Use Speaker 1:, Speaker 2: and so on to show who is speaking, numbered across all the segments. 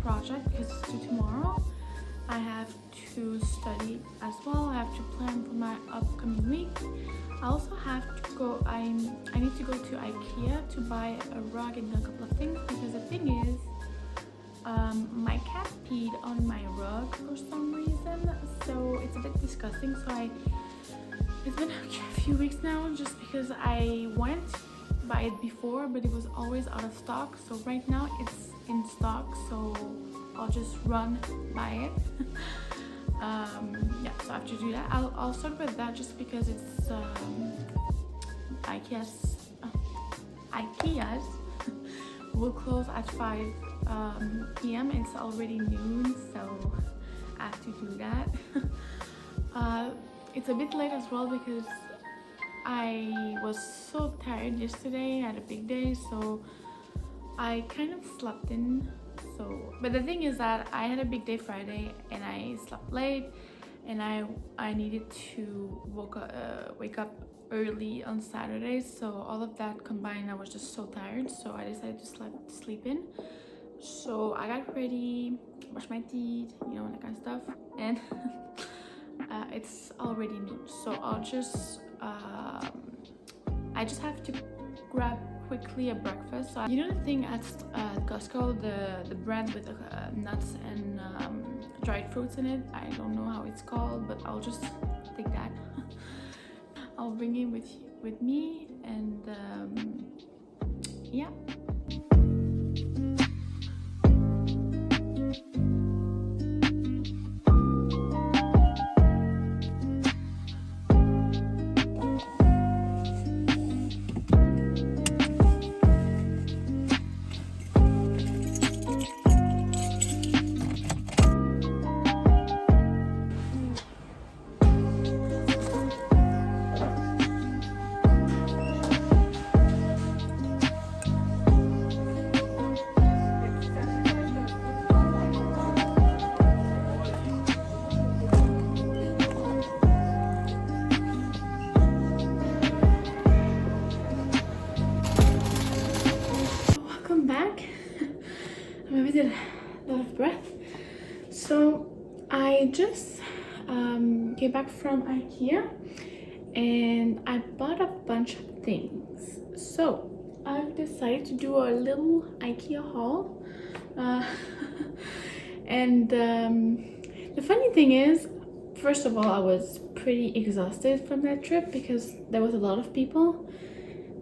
Speaker 1: project because it's due tomorrow. I have to study as well. I have to plan for my upcoming week. I also have to go, I need to go to Ikea to buy a rug and a couple of things, because the thing is, my cat peed on my rug for some reason, so it's a bit disgusting. So it's been a few weeks now, just because I wanted to buy it before, but it was always out of stock. So right now it's in stock, so I'll just run buy it. Yeah, so I have to do that. I'll start with that just because it's Ikea's will close at 5 p.m. It's already noon, so I have to do that. It's a bit late as well because I was so tired yesterday. I had a big day, so I kind of slept in. So, but the thing is that I had a big day Friday and I slept late, and I needed to wake up early on Saturday. So all of that combined, I was just so tired. So I decided to sleep in. So I got ready, brushed my teeth, you know, that kind of stuff, and it's already noon. So I'll just I just have to grab quickly a breakfast. So, you know the thing at Costco, the bread with nuts and dried fruits in it? I don't know how it's called, but I'll just take that. I'll bring it with me, and yeah. Maybe did a lot of breath. So I just came back from Ikea and I bought a bunch of things. So I've decided to do a little Ikea haul. And the funny thing is, first of all, I was pretty exhausted from that trip because there was a lot of people.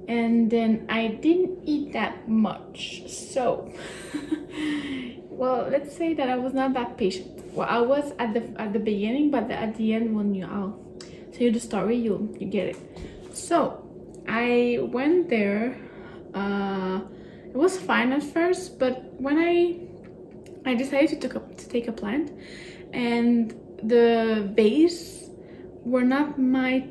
Speaker 1: And then I didn't eat that much, so well, let's say that I was not that patient. Well, I was at the beginning, but at the end, when I'll tell you the story, you get it. So I went there. It was fine at first, but when I decided to take a plant, and the vase were not my.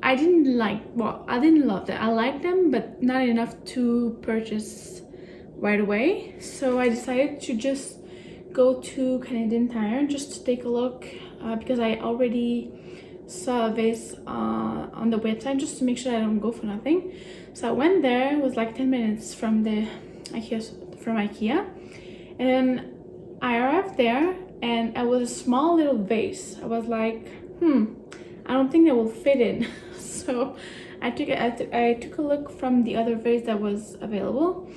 Speaker 1: I didn't love them. I liked them, but not enough to purchase right away. So I decided to just go to Canadian Tire just to take a look, because I already saw a vase on the website, just to make sure I don't go for nothing. So I went there. It was like 10 minutes from Ikea, and then I arrived there, and it was a small little vase. I was like, I don't think they will fit in. So I took a look from the other vase that was available,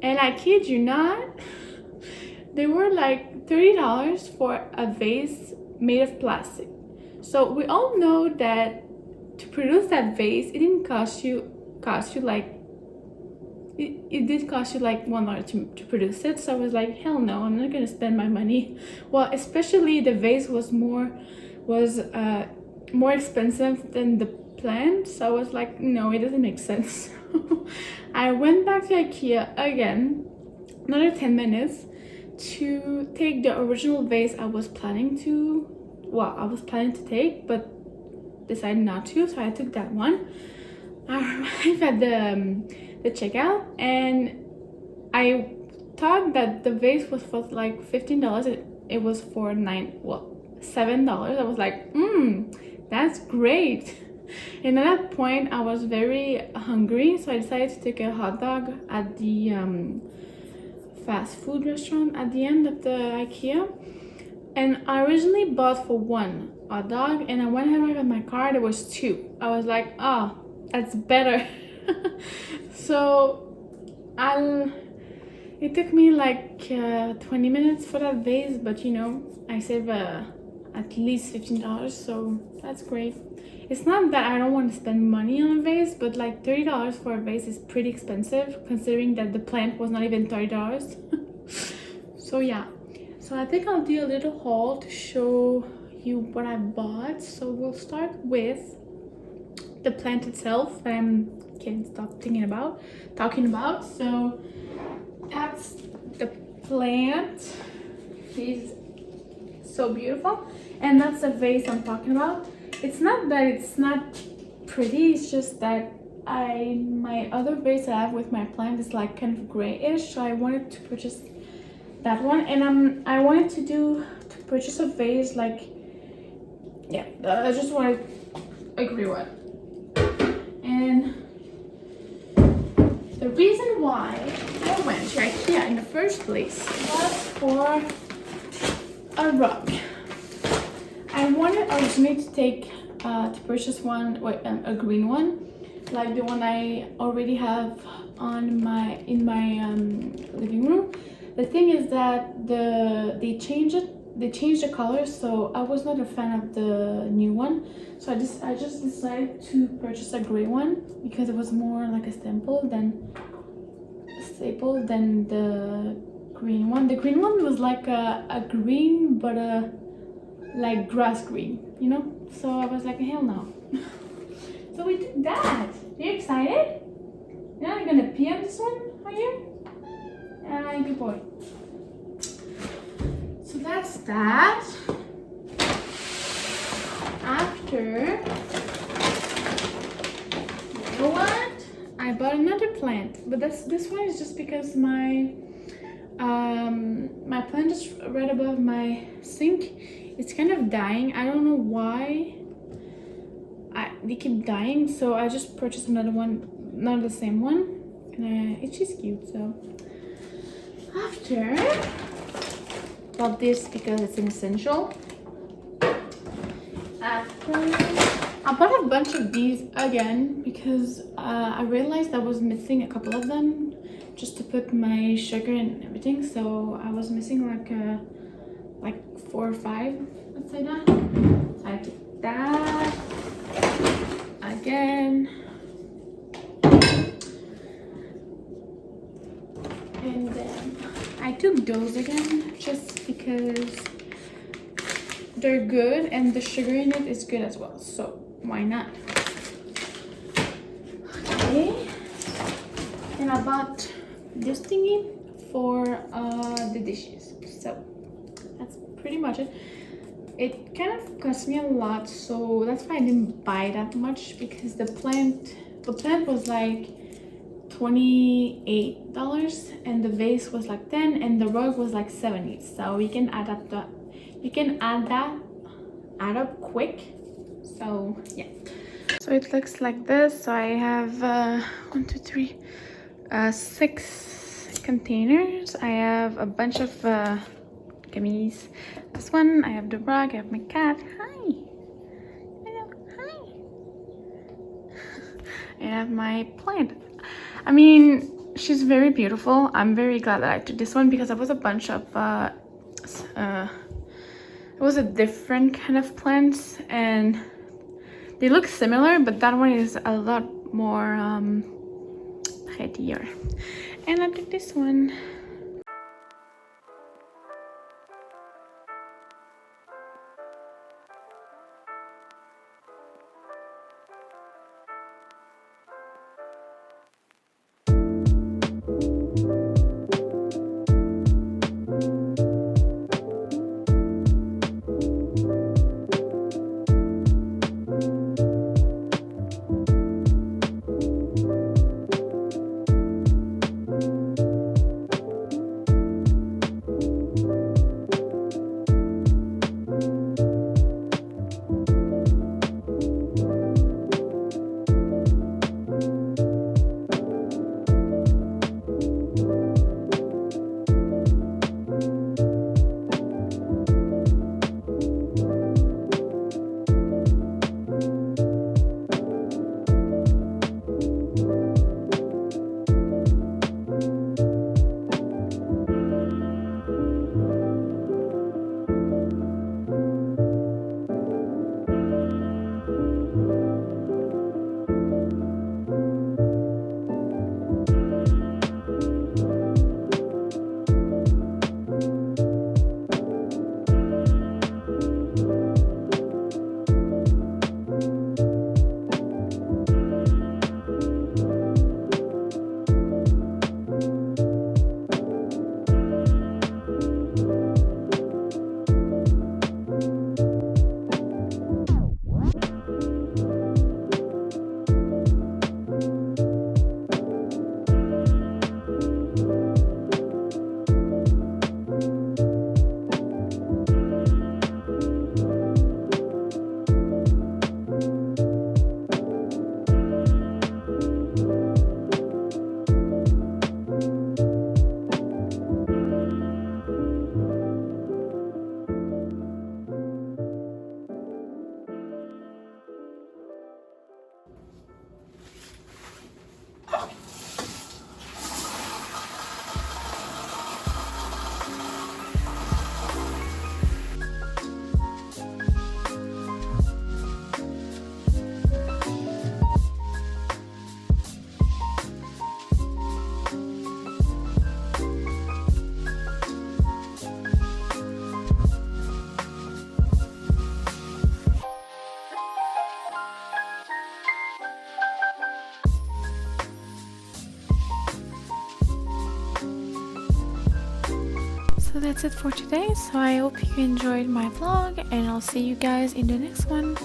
Speaker 1: and I kid you not, they were like $30 for a vase made of plastic. So we all know that to produce that vase, it didn't cost you like it did cost you like $1 to produce it. So I was like, hell no, I'm not gonna spend my money. Well, especially the vase was more expensive than the plant, so I was like, no, it doesn't make sense. I went back to Ikea again, another 10 minutes, to take the original vase I was planning to take, but decided not to, so I took that one. I arrived at the checkout, and I thought that the vase was for like $15. It was for $7. I was like, that's great. And at that point, I was very hungry, so I decided to take a hot dog at the fast food restaurant at the end of the Ikea. And I originally bought for one a dog, and when I arrived at my car, there was two. I was like, oh, that's better. So it took me like 20 minutes for that vase, but you know, I saved at least $15, so that's great. It's not that I don't want to spend money on a vase, but like $30 for a vase is pretty expensive considering that the plant was not even $30. So yeah, so I think I'll do a little haul to show you what I bought. So we'll start with the plant itself that I can't stop talking about. So that's the plant. He's so beautiful, and that's the vase I'm talking about. It's not that it's not pretty, it's just that my other vase I have with my plant is like kind of grayish, so I wanted to purchase that one. And I wanted to purchase a vase like, yeah, I just wanted a gray one. And the reason why I went to Ikea in the first place was for a rug. I wanted originally to purchase one, a green one, like the one I already have in my living room. The thing is that they changed the color, so I was not a fan of the new one. So I just decided to purchase a gray one because it was more like a staple than the green one. The green one was like a green, but like grass green, you know? So I was like, hell no. So we did that. Are you excited? You're not gonna pee on this one, are you? Good boy. So that's that. After, you know what? I bought another plant, but this one is just because my plant is right above my sink. It's kind of dying. I don't know why they keep dying, so I just purchased another one, not the same one, and it's just cute. So after, bought this because it's an essential. After, I bought a bunch of these again because I realized I was missing a couple of them just to put my sugar and everything. So I was missing like 4 or 5, let's say that. So I took that again. And then I took those again just because they're good and the sugar in it is good as well. So why not? Okay. And I bought this thingy for the dishes. So that's pretty much it. It kind of cost me a lot, so that's why I didn't buy that much, because the plant was like $28 and the vase was like 10 and the rug was like 70. So you can add up quick. So yeah. So it looks like this. So I have 1, 2, 3, 6 containers. I have a bunch of gummies. This one, I have the rug, I have my cat. Hi. Hello. Hi. I have my plant. I mean, she's very beautiful. I'm very glad that I took this one because there was a bunch of it was a different kind of plants and they look similar, but that one is a lot more prettier. And I took this one.
Speaker 2: that's it for today. So I hope you enjoyed my vlog, and I'll see you guys in the next one.